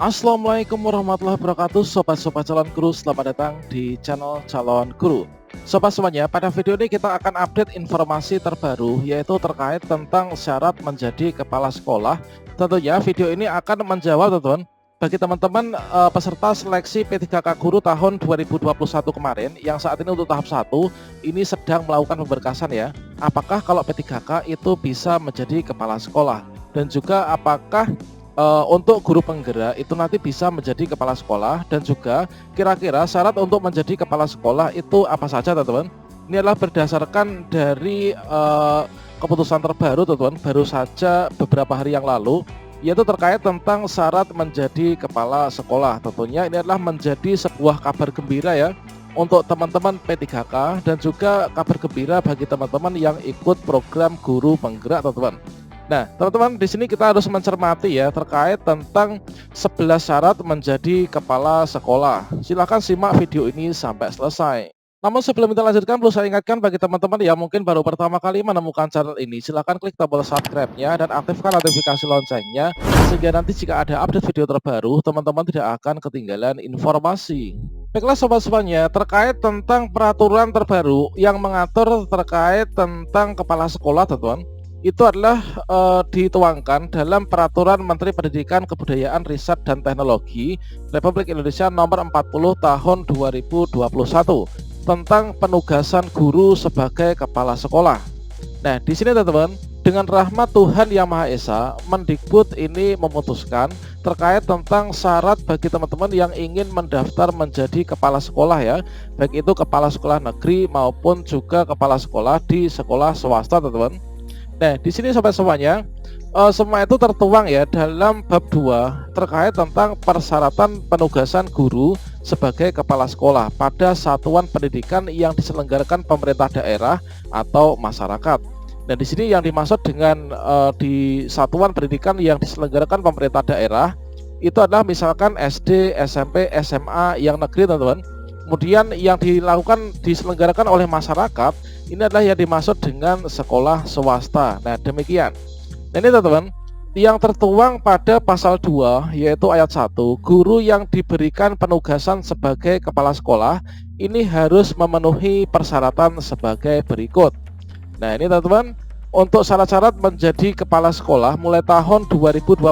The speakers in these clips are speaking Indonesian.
Assalamualaikum warahmatullahi wabarakatuh. Sobat-sobat calon guru, selamat datang di channel calon guru. Sobat semuanya, pada video ini kita akan update informasi terbaru, yaitu terkait tentang syarat menjadi kepala sekolah. Tentunya video ini akan menjawab teman-teman bagi teman-teman peserta seleksi P3K Guru tahun 2021 kemarin yang saat ini untuk tahap 1 ini sedang melakukan pemberkasan ya. Apakah kalau P3K itu bisa menjadi kepala sekolah, dan juga apakah untuk guru penggerak itu nanti bisa menjadi kepala sekolah, dan juga kira-kira syarat untuk menjadi kepala sekolah itu apa saja teman-teman. Ini adalah berdasarkan dari keputusan terbaru teman-teman, baru saja beberapa hari yang lalu, yaitu terkait tentang syarat menjadi kepala sekolah. Tentunya ini adalah menjadi sebuah kabar gembira ya untuk teman-teman P3K, dan juga kabar gembira bagi teman-teman yang ikut program guru penggerak teman-teman. Nah, teman-teman, di sini kita harus mencermati ya terkait tentang 11 syarat menjadi kepala sekolah. Silahkan simak video ini sampai selesai. Namun sebelum kita lanjutkan, perlu saya ingatkan bagi teman-teman yang mungkin baru pertama kali menemukan channel ini, silahkan klik tombol subscribe-nya dan aktifkan notifikasi loncengnya, sehingga nanti jika ada update video terbaru, teman-teman tidak akan ketinggalan informasi. Baiklah sobat semuanya, terkait tentang peraturan terbaru yang mengatur terkait tentang kepala sekolah teman-teman, itu adalah dituangkan dalam Peraturan Menteri Pendidikan, Kebudayaan, Riset, dan Teknologi Republik Indonesia Nomor 40 Tahun 2021 tentang penugasan guru sebagai kepala sekolah. Nah, di sini teman-teman, dengan rahmat Tuhan Yang Maha Esa, Mendikbud ini memutuskan terkait tentang syarat bagi teman-teman yang ingin mendaftar menjadi kepala sekolah ya, baik itu kepala sekolah negeri maupun juga kepala sekolah di sekolah swasta teman-teman. Nah, di sini sobat semuanya, semua itu tertuang ya dalam bab 2 terkait tentang persyaratan penugasan guru sebagai kepala sekolah pada satuan pendidikan yang diselenggarakan pemerintah daerah atau masyarakat. Dan di sini yang dimaksud dengan di satuan pendidikan yang diselenggarakan pemerintah daerah itu adalah misalkan SD, SMP, SMA yang negeri teman-teman. Kemudian yang diselenggarakan oleh masyarakat ini adalah yang dimaksud dengan sekolah swasta. Nah, demikian. Nah, ini teman-teman yang tertuang pada pasal 2 yaitu ayat 1, guru yang diberikan penugasan sebagai kepala sekolah ini harus memenuhi persyaratan sebagai berikut. Nah, ini teman-teman, untuk syarat-syarat menjadi kepala sekolah mulai tahun 2022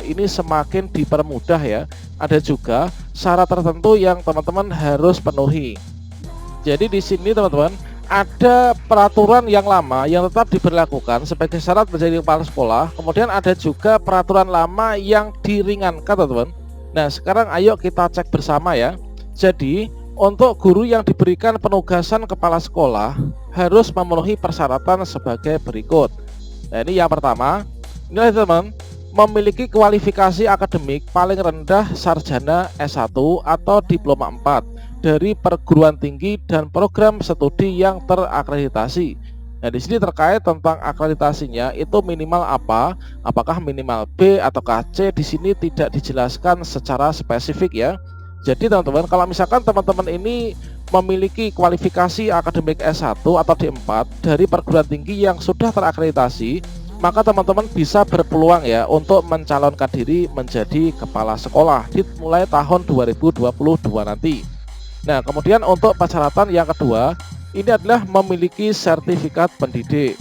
ini semakin dipermudah ya. Ada juga syarat tertentu yang teman-teman harus penuhi. Jadi di sini teman-teman ada peraturan yang lama yang tetap diberlakukan sebagai syarat menjadi kepala sekolah. Kemudian ada juga peraturan lama yang diringankan teman-teman. Nah, sekarang ayo kita cek bersama ya. Jadi untuk guru yang diberikan penugasan kepala sekolah harus memenuhi persyaratan sebagai berikut. Nah, ini yang pertama, ini teman, memiliki kualifikasi akademik paling rendah sarjana S1 atau diploma 4 dari perguruan tinggi dan program studi yang terakreditasi. Nah, di sini terkait tentang akreditasinya itu minimal apa? Apakah minimal B atau C? Di sini tidak dijelaskan secara spesifik ya. Jadi teman-teman, kalau misalkan teman-teman ini memiliki kualifikasi akademik S1 atau D4 dari perguruan tinggi yang sudah terakreditasi, maka teman-teman bisa berpeluang ya untuk mencalonkan diri menjadi kepala sekolah dimulai tahun 2022 nanti. Nah, kemudian untuk persyaratan yang kedua, ini adalah memiliki sertifikat pendidik.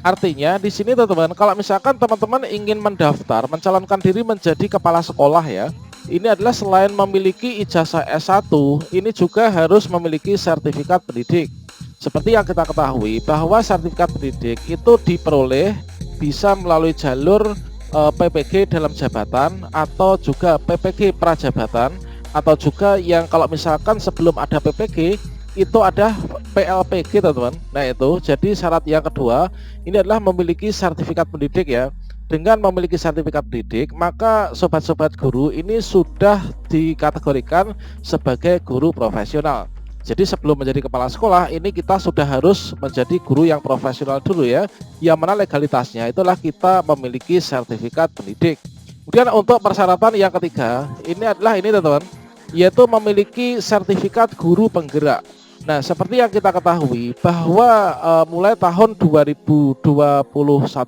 Artinya di sini teman-teman, kalau misalkan teman-teman ingin mendaftar mencalonkan diri menjadi kepala sekolah ya, ini adalah selain memiliki ijazah S1, ini juga harus memiliki sertifikat pendidik. Seperti yang kita ketahui bahwa sertifikat pendidik itu diperoleh bisa melalui jalur PPG dalam jabatan atau juga PPG prajabatan, atau juga yang kalau misalkan sebelum ada PPG itu ada PLPG teman-teman. Nah, itu jadi syarat yang kedua ini adalah memiliki sertifikat pendidik ya. Dengan memiliki sertifikat pendidik, maka sobat-sobat guru ini sudah dikategorikan sebagai guru profesional. Jadi sebelum menjadi kepala sekolah ini kita sudah harus menjadi guru yang profesional dulu ya. Yang mana legalitasnya itulah kita memiliki sertifikat pendidik. Kemudian untuk persyaratan yang ketiga, ini adalah ini teman-teman, yaitu memiliki sertifikat guru penggerak. Nah, seperti yang kita ketahui bahwa mulai tahun 2021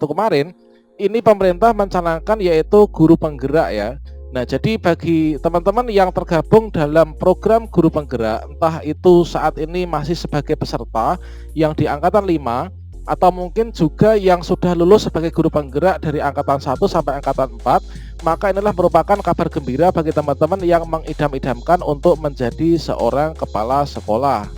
kemarin ini pemerintah mencanangkan yaitu guru penggerak ya. Nah, jadi bagi teman-teman yang tergabung dalam program guru penggerak, entah itu saat ini masih sebagai peserta yang di angkatan 5 atau mungkin juga yang sudah lulus sebagai guru penggerak dari angkatan 1 sampai angkatan 4, maka inilah merupakan kabar gembira bagi teman-teman yang mengidam-idamkan untuk menjadi seorang kepala sekolah.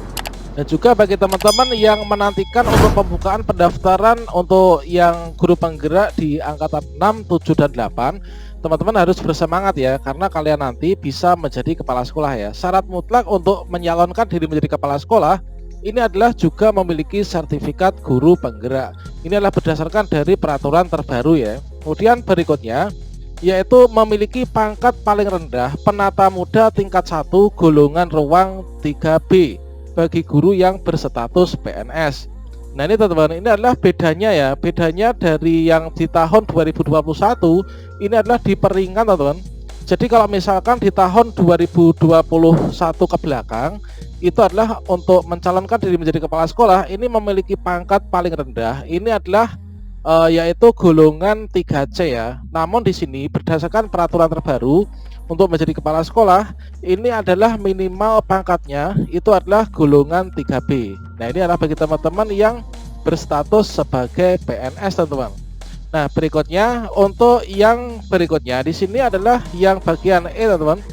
Dan juga bagi teman-teman yang menantikan untuk pembukaan pendaftaran untuk yang guru penggerak di angkatan 6, 7, dan 8, teman-teman harus bersemangat ya, karena kalian nanti bisa menjadi kepala sekolah ya. Syarat mutlak untuk menyalonkan diri menjadi kepala sekolah ini adalah juga memiliki sertifikat guru penggerak. Ini adalah berdasarkan dari peraturan terbaru ya. Kemudian berikutnya yaitu memiliki pangkat paling rendah penata muda tingkat 1 golongan ruang 3B bagi guru yang berstatus PNS. Nah ini teman-teman, ini adalah bedanya ya. Bedanya dari yang di tahun 2021 ini adalah diperingat teman-teman. Jadi kalau misalkan di tahun 2021 ke belakang itu adalah untuk mencalonkan diri menjadi kepala sekolah ini memiliki pangkat paling rendah. Ini adalah yaitu golongan 3C ya. Namun di sini berdasarkan peraturan terbaru untuk menjadi kepala sekolah ini adalah minimal pangkatnya itu adalah golongan 3B. Nah ini adalah bagi teman-teman yang berstatus sebagai PNS teman-teman. Nah berikutnya untuk yang berikutnya di sini adalah yang bagian E teman-teman.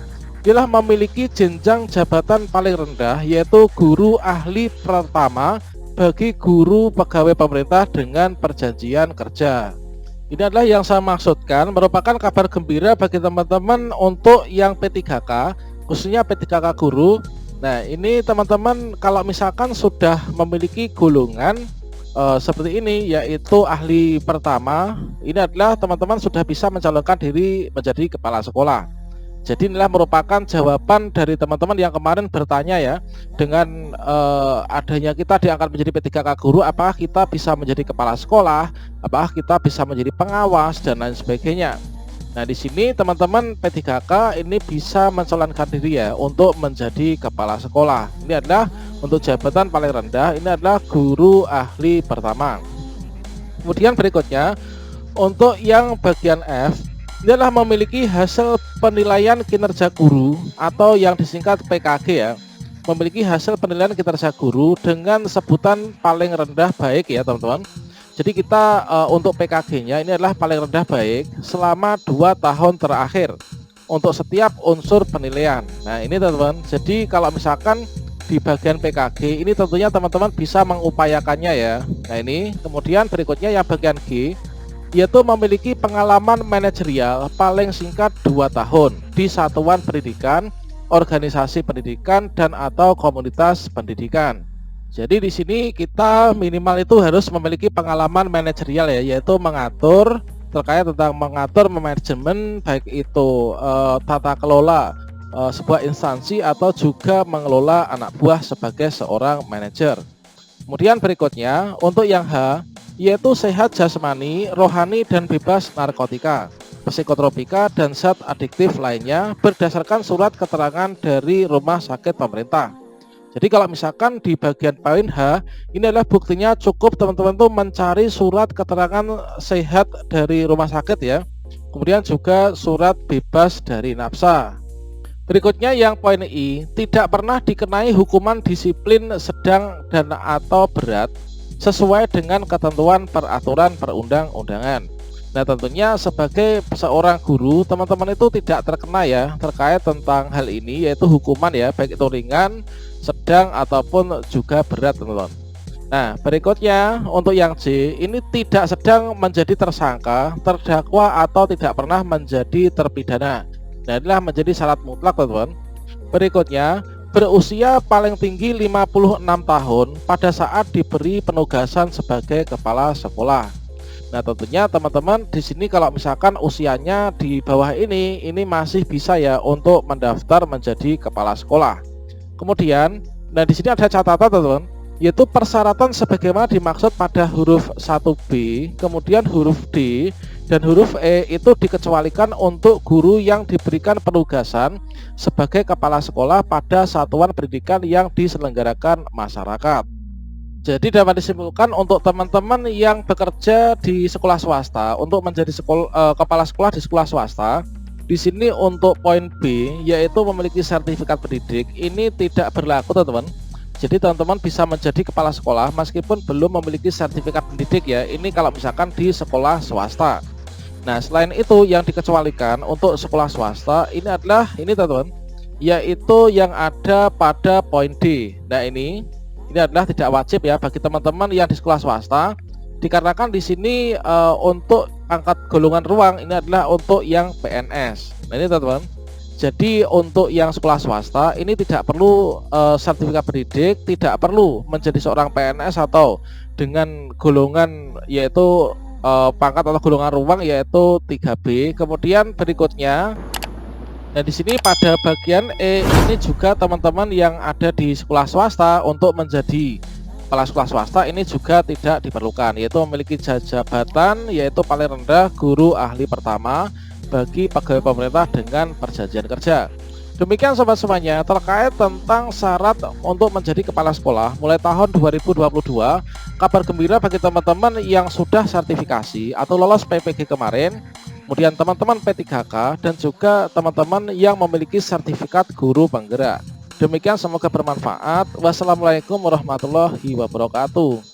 Inilah memiliki jenjang jabatan paling rendah yaitu guru ahli pertama bagi guru pegawai pemerintah dengan perjanjian kerja. Ini adalah yang saya maksudkan merupakan kabar gembira bagi teman-teman untuk yang P3K, khususnya P3K guru. Nah ini teman-teman kalau misalkan sudah memiliki golongan seperti ini yaitu ahli pertama, ini adalah teman-teman sudah bisa mencalonkan diri menjadi kepala sekolah. Jadi inilah merupakan jawaban dari teman-teman yang kemarin bertanya ya, dengan adanya kita diangkat menjadi P3K guru, apakah kita bisa menjadi kepala sekolah, apakah kita bisa menjadi pengawas dan lain sebagainya. Nah di sini teman-teman P3K ini bisa mencalonkan diri ya untuk menjadi kepala sekolah. Ini adalah untuk jabatan paling rendah, ini adalah guru ahli pertama. Kemudian berikutnya untuk yang bagian F, ini adalah memiliki hasil penilaian kinerja guru atau yang disingkat PKG ya. Memiliki hasil penilaian kinerja guru dengan sebutan paling rendah baik ya teman-teman. Jadi kita untuk PKG-nya ini adalah paling rendah baik selama 2 tahun terakhir untuk setiap unsur penilaian. Nah ini teman-teman, jadi kalau misalkan di bagian PKG ini tentunya teman-teman bisa mengupayakannya ya. Nah ini kemudian berikutnya yang bagian G, yaitu memiliki pengalaman manajerial paling singkat 2 tahun di satuan pendidikan, organisasi pendidikan, dan atau komunitas pendidikan. Jadi di sini kita minimal itu harus memiliki pengalaman manajerial ya, yaitu mengatur terkait tentang mengatur manajemen baik itu tata kelola sebuah instansi atau juga mengelola anak buah sebagai seorang manajer. Kemudian berikutnya untuk yang H, yaitu sehat jasmani, rohani, dan bebas narkotika, psikotropika, dan zat adiktif lainnya berdasarkan surat keterangan dari rumah sakit pemerintah. Jadi kalau misalkan di bagian poin H, ini adalah buktinya cukup teman-teman tuh mencari surat keterangan sehat dari rumah sakit ya. Kemudian juga surat bebas dari nafsa. Berikutnya yang poin I, tidak pernah dikenai hukuman disiplin sedang dan atau berat sesuai dengan ketentuan peraturan perundang-undangan. Nah tentunya sebagai seorang guru teman-teman itu tidak terkena ya terkait tentang hal ini, yaitu hukuman ya, baik itu ringan, sedang ataupun juga berat teman-teman. Nah berikutnya untuk yang J, ini tidak sedang menjadi tersangka, terdakwa, atau tidak pernah menjadi terpidana. Nah inilah menjadi syarat mutlak teman-teman. Berikutnya berusia paling tinggi 56 tahun pada saat diberi penugasan sebagai kepala sekolah. Nah tentunya teman-teman di sini kalau misalkan usianya di bawah ini masih bisa ya untuk mendaftar menjadi kepala sekolah. Kemudian, nah di sini ada catatan teman-teman, yaitu persyaratan sebagaimana dimaksud pada huruf 1B, kemudian huruf D dan huruf E itu dikecualikan untuk guru yang diberikan penugasan sebagai kepala sekolah pada satuan pendidikan yang diselenggarakan masyarakat. Jadi dapat disimpulkan untuk teman-teman yang bekerja di sekolah swasta untuk menjadi kepala sekolah di sekolah swasta, Di sini untuk poin B yaitu memiliki sertifikat pendidik ini tidak berlaku teman-teman. Jadi teman-teman bisa menjadi kepala sekolah meskipun belum memiliki sertifikat pendidik ya. Ini kalau misalkan di sekolah swasta. Nah, selain itu yang dikecualikan untuk sekolah swasta ini adalah ini teman-teman, yaitu yang ada pada poin D. Nah, ini adalah tidak wajib ya bagi teman-teman yang di sekolah swasta, dikarenakan di sini untuk pangkat golongan ruang ini adalah untuk yang PNS. Nah, ini teman-teman. Jadi untuk yang sekolah swasta ini tidak perlu sertifikat pendidik, tidak perlu menjadi seorang PNS atau dengan golongan yaitu pangkat atau golongan ruang yaitu 3B. Kemudian berikutnya, nah di sini pada bagian E ini juga teman-teman yang ada di sekolah swasta untuk menjadi kepala sekolah swasta ini juga tidak diperlukan, yaitu memiliki jabatan yaitu paling rendah guru ahli pertama bagi pegawai pemerintah dengan perjanjian kerja. Demikian sobat semuanya terkait tentang syarat untuk menjadi kepala sekolah mulai tahun 2022. Kabar gembira bagi teman-teman yang sudah sertifikasi atau lolos PPG kemarin, kemudian teman-teman P3K dan juga teman-teman yang memiliki sertifikat guru penggerak. Demikian, semoga bermanfaat. Wassalamualaikum warahmatullahi wabarakatuh.